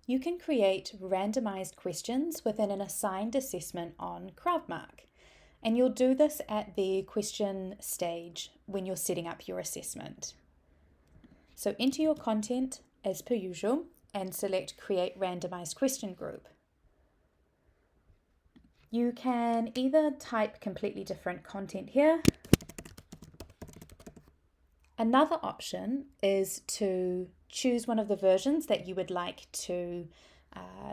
you can create randomized questions within an assigned assessment on CrowdMark. And you'll do this at the question stage when you're setting up your assessment. So enter your content as per usual and select Create Randomized Question Group. You can either type completely different content here. Another option is to choose one of the versions that you would like to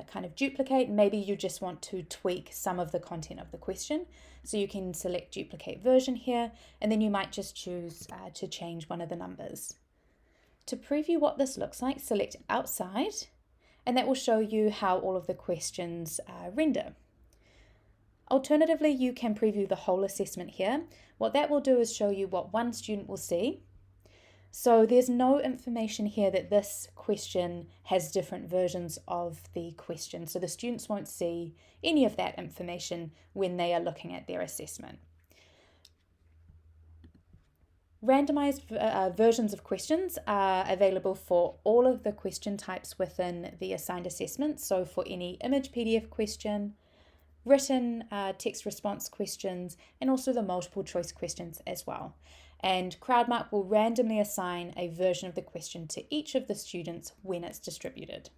kind of duplicate. Maybe you just want to tweak some of the content of the question. So you can select duplicate version here, and then you might just choose to change one of the numbers. To preview what this looks like, select outside, and that will show you how all of the questions render. Alternatively, you can preview the whole assessment here. What that will do is show you what one student will see. So there's no information here that this question has different versions of the question. So the students won't see any of that information when they are looking at their assessment. Randomized versions of questions are available for all of the question types within the assigned assessment. So for any image PDF question, written text response questions, and also the multiple choice questions as well. And CrowdMark will randomly assign a version of the question to each of the students when it's distributed.